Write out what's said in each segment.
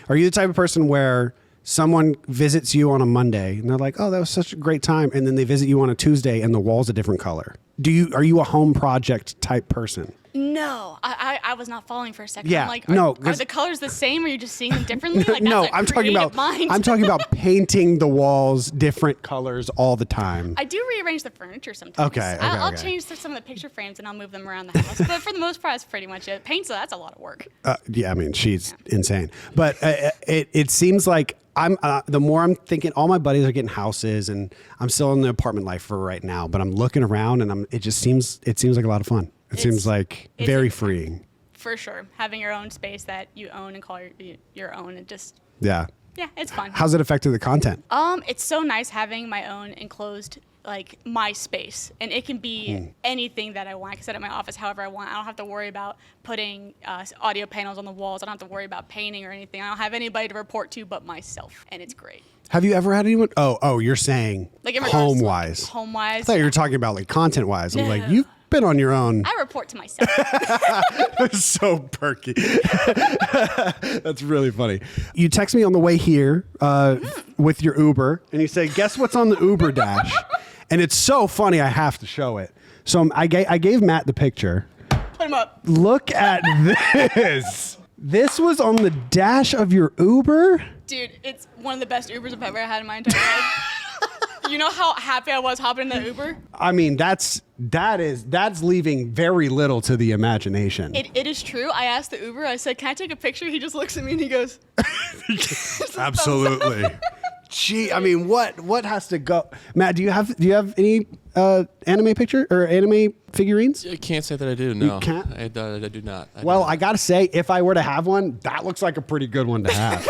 Are you the type of person where someone visits you on a Monday and they're like, oh, that was such a great time, and then they visit you on a Tuesday and the wall's a different color? Are you a home project type person? No, I was not following for a second. Yeah, I'm like, no, are the colors the same? Or are you just seeing them differently? Like, no, that's I'm talking about painting the walls different colors all the time. I do rearrange the furniture sometimes. Okay, I'll change some of the picture frames and I'll move them around the house. But for the most part, that's pretty much it. Paint, so that's a lot of work. Yeah, I mean, she's insane. But it seems like the more I'm thinking, all my buddies are getting houses, and I'm still in the apartment life for right now. But I'm looking around, and it seems like a lot of fun. It seems like very freeing. For sure, having your own space that you own and call your own, and just yeah, it's fun. How's it affected the content? It's so nice having my own enclosed, like, my space, and it can be anything that I want. I can set up my office however I want. I don't have to worry about putting audio panels on the walls. I don't have to worry about painting or anything. I don't have anybody to report to but myself, and it's great. Have you ever had anyone? Oh, you're saying like home-wise. Home-wise. I thought you were talking about like content-wise. I'm like, you've been on your own. I report to myself. So perky. That's really funny. You text me on the way here with your Uber, and you say, guess what's on the Uber dash? And it's so funny, I have to show it. So I gave Matt the picture. Put him up. Look at this. This was on the dash of your Uber? Dude, it's one of the best Ubers I've ever had in my entire life. You know how happy I was hopping in that Uber? I mean, that's leaving very little to the imagination. It is true. I asked the Uber, I said, can I take a picture? He just looks at me and he goes, absolutely. Gee, I mean, what has to go? Matt, do you have any anime picture or anime figurines? I can't say that I do. No, you can't? I do not. I gotta say, if I were to have one, that looks like a pretty good one to have.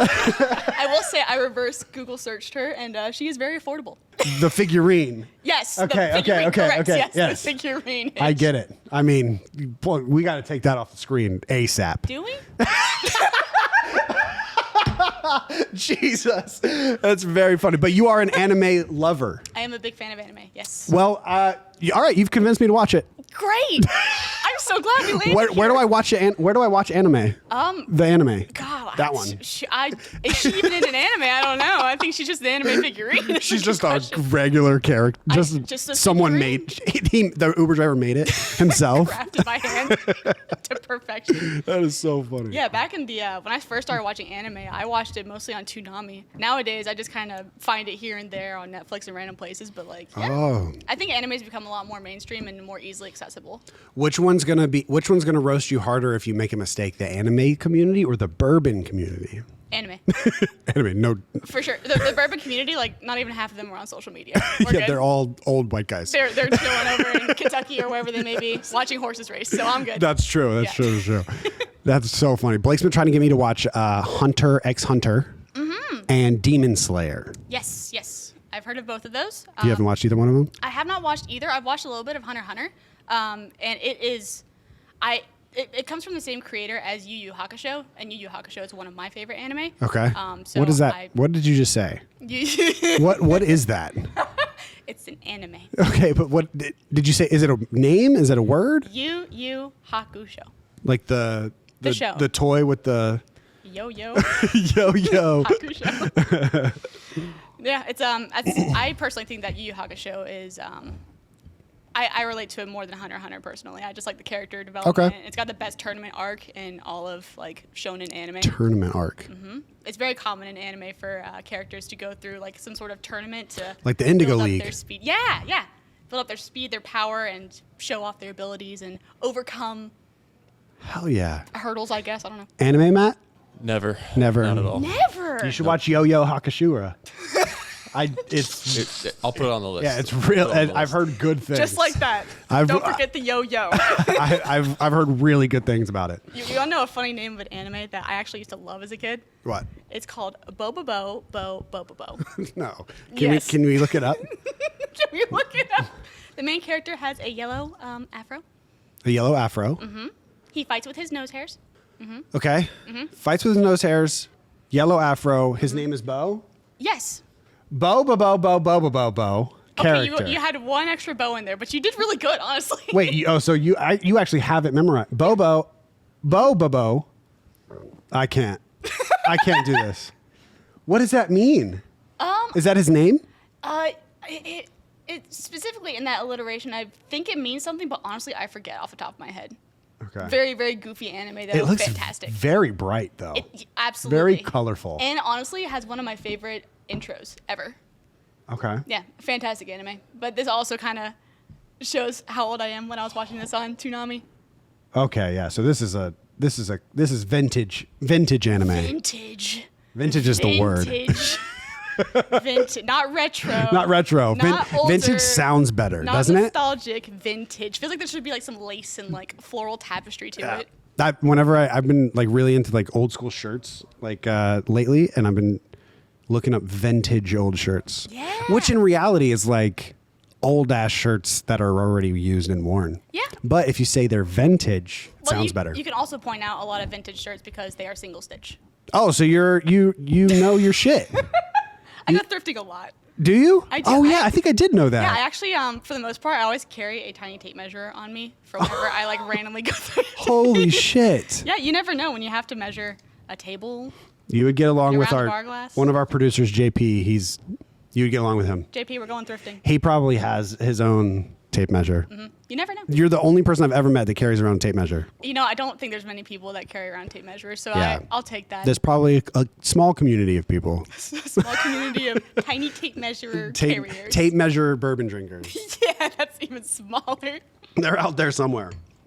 I will say I reverse Google searched her, and she is very affordable. The figurine. Yes. Okay. Yes. Yes. The figurine. I get it. I mean, boy, we got to take that off the screen ASAP. Do we? Jesus, that's very funny. But you are an anime lover. I am a big fan of anime. Yes. Well, all right, you've convinced me to watch it. Great. I'm so glad we landed. Where do I watch it? Where do I watch anime? The anime. God, that one. Is she even in an anime? I don't know. I think she's just the anime figurine. She's just a regular character. Just someone figurine? made. The Uber driver made it himself. Crafted by hand to perfection. That is so funny. Yeah, back in the when I first started watching anime, I watched it mostly on Toonami. Nowadays, I just kind of find it here and there on Netflix and random places. But I think anime's become a lot more mainstream and more easily accessible. Which one's gonna roast you harder if you make a mistake? The anime community or the bourbon community? Anime. Anime, no. For sure. The bourbon community, like, not even half of them are on social media. Yeah, they're all old white guys. They're chilling over in Kentucky or wherever they may be, watching horses race. So I'm good. That's true. That's true. That's so funny. Blake's been trying to get me to watch Hunter x Hunter and Demon Slayer. Yes. I've heard of both of those. You haven't watched either one of them? I have not watched either. I've watched a little bit of Hunter x Hunter. And it comes from the same creator as Yu Yu Hakusho, and Yu Yu Hakusho is one of my favorite anime. Okay. So what is that? What did you just say? What is that? It's an anime. Okay, but what did you say? Is it a name? Is it a word? Yu Yu Hakusho. Like the show. The toy with the yo-yo. Yo-yo. Hakusho. Yeah, I personally think that Yu Yu Hakusho is I relate to it more than Hunter x Hunter personally. I just like the character development. Okay. It's got the best tournament arc in all of like shonen anime. Tournament arc. Mm-hmm. It's very common in anime for characters to go through like some sort of tournament to like the Indigo build League. Up their speed. Yeah. Build up their speed, their power, and show off their abilities and overcome. Hell yeah. Hurdles, I guess. I don't know. Anime, Matt? Never. Never. Not at all. Never. You should watch Yo Yo Hakushura. I'll put it on the list. Yeah, it's real. I've heard good things. Just like that. Don't forget the yo-yo. I've heard really good things about it. You all know a funny name of an anime that I actually used to love as a kid? What? It's called Bo-Bo-Bo, Bo-Bo-Bo. No. Yes. Can we look it up? Can we look it up? The main character has a yellow afro. A yellow afro. Mm-hmm. He fights with his nose hairs. Mm-hmm. Okay. Mm-hmm. Fights with his nose hairs. Yellow afro. His name is Bo? Yes. Bo. Character. Okay, you had one extra bow in there, but you did really good, honestly. Wait, so you actually have it memorized. Bo. I can't. I can't do this. What does that mean? Is that his name? It specifically in that alliteration, I think it means something, but honestly, I forget off the top of my head. Okay. Very, very goofy anime that It was looks fantastic. very bright, though. Absolutely. Very colorful. And honestly, it has one of my favorite intros ever. Okay. Yeah, fantastic anime. But this also kind of shows how old I am when I was watching this on Toonami. Okay, yeah. So this is vintage anime. Vintage. Vintage is the word. Vintage, not retro. Not retro. Not older, vintage sounds better, not doesn't it? nostalgic. Vintage. Feels like there should be like some lace and like floral tapestry to it. Whenever I've been like really into like old school shirts like lately, and I've been looking up vintage old shirts. Yeah. Which in reality is like old ass shirts that are already used and worn. Yeah. But if you say they're vintage, it sounds better. You can also point out a lot of vintage shirts because they are single stitch. Oh, so you know your shit. I go thrifting a lot. Do you? I do. Oh yeah, I think I did know that. Yeah, I actually, for the most part, I always carry a tiny tape measure on me for whenever I like randomly go thrifting. Holy shit. Yeah, you never know when you have to measure a table. You would get along with Around the bar glass? one of our producers, JP. You would get along with him. JP, we're going thrifting. He probably has his own tape measure. You never know. You're the only person I've ever met that carries around a tape measure. You know, I don't think there's many people that carry around tape measures, so Yeah. I'll take that. There's probably a small community of people. Small community of tiny tape measure carriers. Tape measure bourbon drinkers. Yeah, that's even smaller. They're out there somewhere.